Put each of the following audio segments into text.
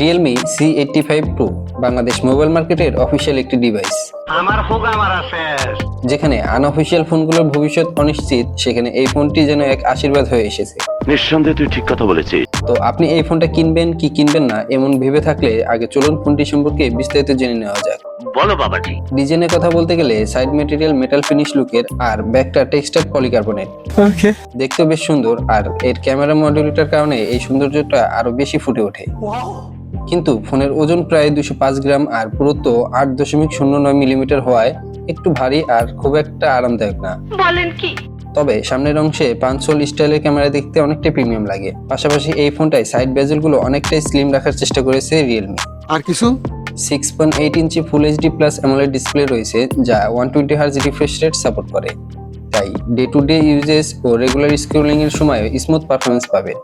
Realme C85 Pro Bangladesh mobile মার্কেটের official একটি device. যেখানে আনঅফিসিয়াল ফোনগুলোর ভবিষ্যৎ অনিশ্চিত, সেখানে এই ফোনটি যেন এক আশীর্বাদ হয়ে এসেছে। নিঃসন্দেহে তুই ঠিক কথা বলেছিস। তো আপনি এই ফোনটা কিনবেন কি কিনবেন না এমন ভেবে থাকলে আগে চলুন ফোনটি সম্পর্কে বিস্তারিত জেনে নেওয়া যাক। বলো বাবাজি। ডিজাইনের কথা বলতে গেলে সাইড ম্যাটেরিয়াল মেটাল ফিনিশ লুকের, আর ব্যাকটা টেক্সচার পলিকার্বনেট। দেখতেও বেশ সুন্দর, আর এর ক্যামেরা মডুলেটার কারণে এই সৌন্দর্যটা আরো বেশি ফুটে ওঠে। কিন্তু ফোনের ওজন প্রায় 205 গ্রাম আর পুরুত্ব 8.09 মিলিমিটার হওয়ায় একটু ভারী আর খুব একটা আরামদায়ক না। বলেন কি? তবে সামনের অংশে পাঁচশোল স্টাইলের ক্যামেরা দেখতে অনেকটাই প্রিমিয়াম লাগে। পাশাপাশি এই ফোনটায় সাইড বেজেল গুলো অনেকটাই স্লিম রাখার চেষ্টা করেছে রিয়েলমি। আর কিছু 6.8 inch full HD plus AMOLED display রয়েছে, যা 120 হার্জ রিফ্রেশ রেট সাপোর্ট করে। তাই ডে টু ডে ইউজেস ও রেগুলার স্ক্রলিং এর সময় স্মুথ পারফরমেন্স পাবেন।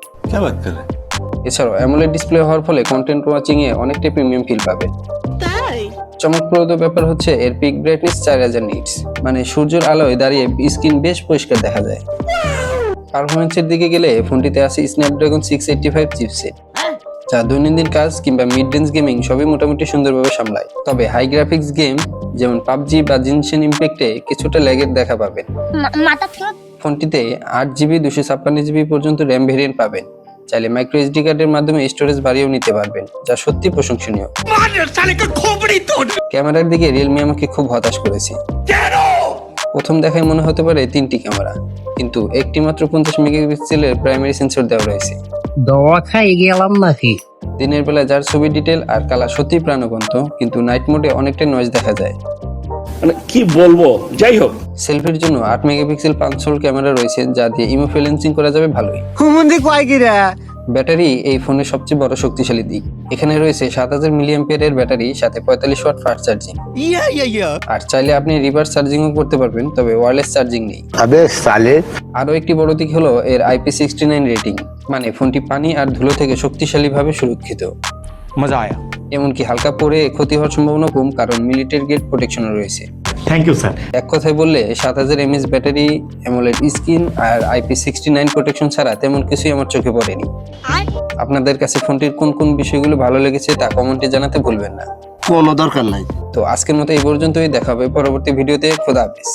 এছাড়াও অ্যামোলেড ডিসপ্লে হওয়ার ফলে কন্টেন্ট ওয়াচিং এ অনেকটাই প্রিমিয়াম ফিল পাবেন। চমকপ্রদ ব্যাপার হচ্ছে এর পিক ব্রাইটনেস 4000 নিটস, মানে সূর্যের আলোয় দাঁড়িয়ে স্ক্রিন বেশ পরিষ্কার দেখা যায়। পারফরমেন্সের দিকে গেলে ফোনটিতে আছে স্ন্যাপড্রাগন 685 চিপসেট, যা দৈনন্দিন কাজ কিংবা মিড রেঞ্জ গেমিং সবই মোটামুটি সুন্দরভাবে সামলায়। তবে হাই গ্রাফিক্স গেম যেমন পাবজি বা জিনশেন ইম্প্যাক্টে কিছুটা ল্যাগের দেখা পাবেন। ফোনটিতে 8GB 256GB পর্যন্ত র্যাম ভেরিয়েন্ট পাবেন। চাইলে মাইক্রো এসডি কার্ডের মাধ্যমে স্টোরেজ বাড়িয়েও নিতে পারবেন, যা সত্যি প্রশংসনীয়। ক্যামেরার দিকে রিয়েলমি আমাকে খুব হতাশ করেছে। প্রথম দেখায় মনে হতে পারে 3টি ক্যামেরা, কিন্তু একটি মাত্র 50 মেগাপিক্সেলের প্রাইমারি সেন্সর দেওয়া রয়েছে। দওয়া খাই গেলাম নাকি? দিনের বেলা যার ছবি ডিটেল আর কালার সত্যি প্রাণবন্ত, কিন্তু নাইট মোডে অনেকটা নয়েজ দেখা যায়। মানে কি বলবো, যাই হোক। সেলফির জন্য 8 মেগাপিক্সেল পাঁচশোল ক্যামেরা রয়েছে, যা দিয়ে ইমো ফ্যালেন্সিং করা যাবে ভালোই। হুমুন্দি কয় গিরা ব্যাটারি এই ফোনের সবচেয়ে বড় শক্তিশালী দিক। এখানে রয়েছে 7000 মিলিঅ্যাম্পিয়ার এর ব্যাটারি, সাথে 45 ওয়াট ফাস্ট চার্জিং। আর চাইলে আপনি রিভার্স চার্জিংও করতে পারবেন, তবে ওয়্যারলেস চার্জিং নেই। আরো একটি বড় দিক হলো এর IP69 রেটিং, মানে ফোনটি পানি আর ধুলো থেকে শক্তিশালীভাবে সুরক্ষিত। মজা আয়া। এমনকি হালকা পরে ক্ষতি হওয়ার সম্ভাবনা কম, কারণ মিলিটারি গ্রেড প্রোটেকশনও রয়েছে। Thank you sir. এক কথায় বললে 7000 mAh ব্যাটারি, অ্যামোলেড স্ক্রিন আর IP69 প্রোটেকশন ছাড়া তেমন কিছুই আমার চোখে পড়েনি। আপনাদের কাছে ফোনটির কোন কোন বিষয়গুলো ভালো লেগেছে তা কমেন্টে জানাতে ভুলবেন না। কোনো দরকার নাই। তো আজকের মতো এই পর্যন্তই, দেখা হবে পরবর্তী ভিডিওতে। খোদা হাফেজ।